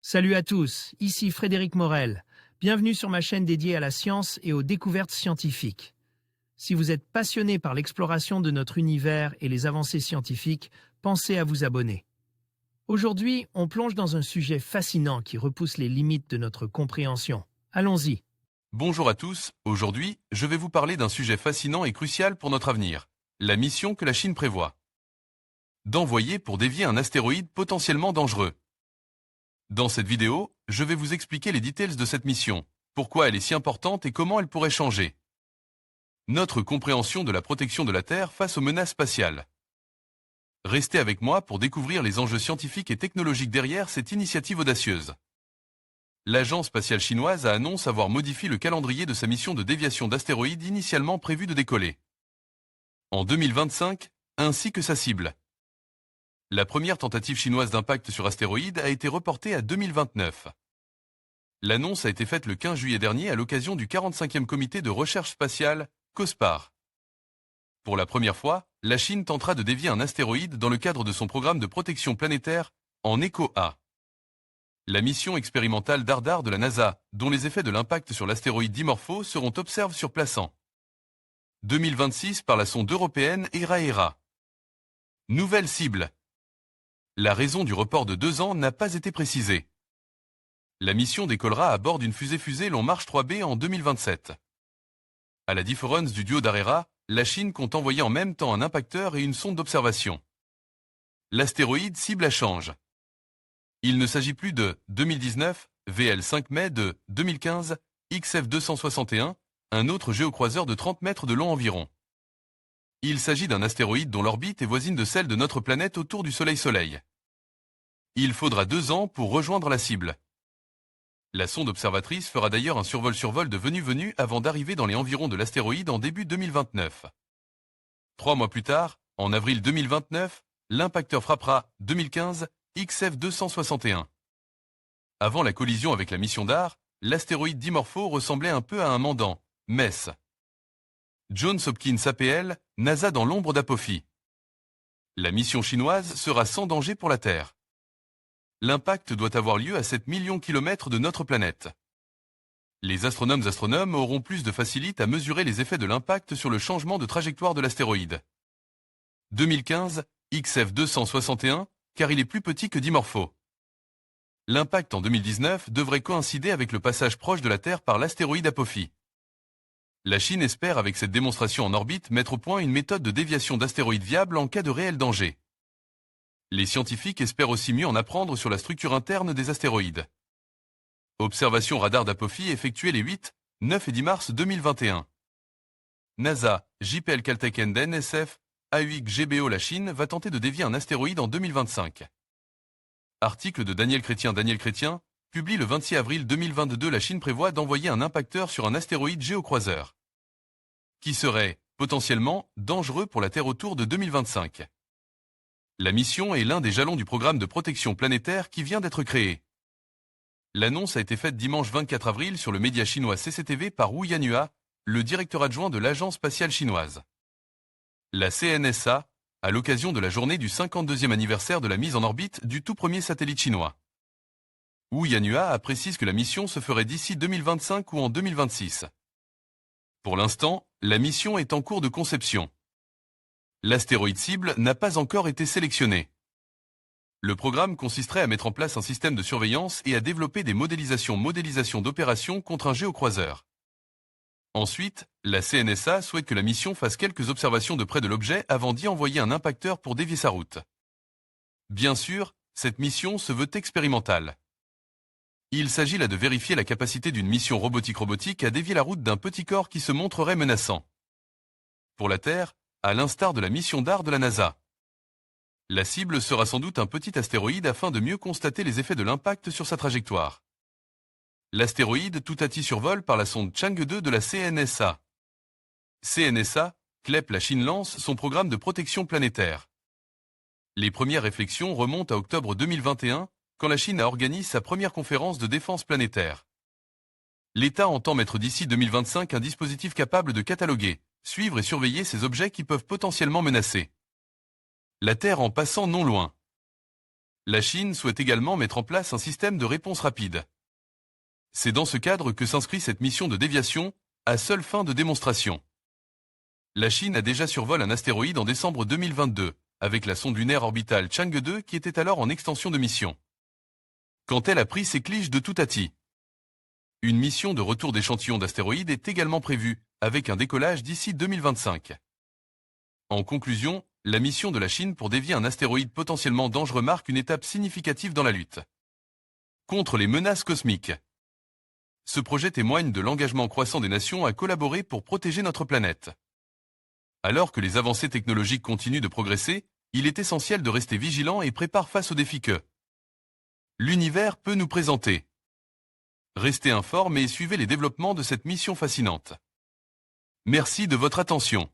Salut à tous, ici Frédéric Morel. Bienvenue sur ma chaîne dédiée à la science et aux découvertes scientifiques. Si vous êtes passionné par l'exploration de notre univers et les avancées scientifiques, pensez à vous abonner. Aujourd'hui, on plonge dans un sujet fascinant qui repousse les limites de notre compréhension. Allons-y. Bonjour à tous, aujourd'hui, je vais vous parler d'un sujet fascinant et crucial pour notre avenir, la mission que la Chine prévoit d'envoyer pour dévier un astéroïde potentiellement dangereux. Dans cette vidéo, je vais vous expliquer les details de cette mission, pourquoi elle est si importante et comment elle pourrait changer notre compréhension de la protection de la Terre face aux menaces spatiales. Restez avec moi pour découvrir les enjeux scientifiques et technologiques derrière cette initiative audacieuse. L'agence spatiale chinoise a annoncé avoir modifié le calendrier de sa mission de déviation d'astéroïdes initialement prévue de décoller en 2025, ainsi que sa cible. La première tentative chinoise d'impact sur astéroïdes a été reportée à 2029. L'annonce a été faite le 15 juillet dernier à l'occasion du 45e comité de recherche spatiale, COSPAR. Pour la première fois, la Chine tentera de dévier un astéroïde dans le cadre de son programme de protection planétaire en ECO-A. La mission expérimentale DARDAR de la NASA, dont les effets de l'impact sur l'astéroïde Dimorpho seront observés sur place en 2026 par la sonde européenne ERA-ERA. Nouvelle cible. La raison du report de 2 ans n'a pas été précisée. La mission décollera à bord d'une fusée Long March 3B en 2027. À la différence du duo d'ARERA, la Chine compte envoyer en même temps un impacteur et une sonde d'observation. L'astéroïde cible a change. Il ne s'agit plus de 2019, VL5 mai de 2015, XF261, un autre géocroiseur de 30 mètres de long environ. Il s'agit d'un astéroïde dont l'orbite est voisine de celle de notre planète autour du Soleil. Il faudra 2 ans pour rejoindre la cible. La sonde observatrice fera d'ailleurs un survol de venue avant d'arriver dans les environs de l'astéroïde en début 2029. 3 mois plus tard, en avril 2029, l'impacteur frappera 2015 XF261. Avant la collision avec la mission DAR, l'astéroïde Dimorpho ressemblait un peu à un mandant, MES. Johns Hopkins APL, NASA dans l'ombre d'Apophis. La mission chinoise sera sans danger pour la Terre. L'impact doit avoir lieu à 7 millions de kilomètres de notre planète. Les astronomes auront plus de facilité à mesurer les effets de l'impact sur le changement de trajectoire de l'astéroïde. 2015, XF261, car il est plus petit que Dimorpho. L'impact en 2019 devrait coïncider avec le passage proche de la Terre par l'astéroïde Apophis. La Chine espère avec cette démonstration en orbite mettre au point une méthode de déviation d'astéroïdes viable en cas de réel danger. Les scientifiques espèrent aussi mieux en apprendre sur la structure interne des astéroïdes. Observation radar d'Apophis effectuée les 8, 9 et 10 mars 2021. NASA, JPL Caltech NSF, AUIC-GBO. La Chine va tenter de dévier un astéroïde en 2025. Article de Daniel Chrétien, publié le 26 avril 2022. La Chine prévoit d'envoyer un impacteur sur un astéroïde géocroiseur qui serait, potentiellement, dangereux pour la Terre autour de 2025. La mission est l'un des jalons du programme de protection planétaire qui vient d'être créé. L'annonce a été faite dimanche 24 avril sur le média chinois CCTV par Wu Yanhua, le directeur adjoint de l'agence spatiale chinoise. La CNSA, à l'occasion de la journée du 52e anniversaire de la mise en orbite du tout premier satellite chinois. Wu Yanhua précise que la mission se ferait d'ici 2025 ou en 2026. Pour l'instant, la mission est en cours de conception. L'astéroïde cible n'a pas encore été sélectionné. Le programme consisterait à mettre en place un système de surveillance et à développer des modélisations d'opérations contre un géocroiseur. Ensuite, la CNSA souhaite que la mission fasse quelques observations de près de l'objet avant d'y envoyer un impacteur pour dévier sa route. Bien sûr, cette mission se veut expérimentale. Il s'agit là de vérifier la capacité d'une mission robotique à dévier la route d'un petit corps qui se montrerait menaçant pour la Terre, à l'instar de la mission DAR de la NASA. La cible sera sans doute un petit astéroïde afin de mieux constater les effets de l'impact sur sa trajectoire. L'astéroïde tout-à-ti survole par la sonde Chang'e 2 de la CNSA. CNSA, CLEP. La Chine lance son programme de protection planétaire. Les premières réflexions remontent à octobre 2021, quand la Chine a organisé sa première conférence de défense planétaire. L'État entend mettre d'ici 2025 un dispositif capable de cataloguer, suivre et surveiller ces objets qui peuvent potentiellement menacer la Terre en passant non loin. La Chine souhaite également mettre en place un système de réponse rapide. C'est dans ce cadre que s'inscrit cette mission de déviation, à seule fin de démonstration. La Chine a déjà survolé un astéroïde en décembre 2022, avec la sonde lunaire orbitale Chang'e 2 qui était alors en extension de mission. Quand elle a pris ses cliches de tout hâtis. Une mission de retour d'échantillons d'astéroïdes est également prévue, avec un décollage d'ici 2025. En conclusion, la mission de la Chine pour dévier un astéroïde potentiellement dangereux marque une étape significative dans la lutte contre les menaces cosmiques. Ce projet témoigne de l'engagement croissant des nations à collaborer pour protéger notre planète. Alors que les avancées technologiques continuent de progresser, il est essentiel de rester vigilant et préparer face aux défis que l'univers peut nous présenter. Restez informés et suivez les développements de cette mission fascinante. Merci de votre attention.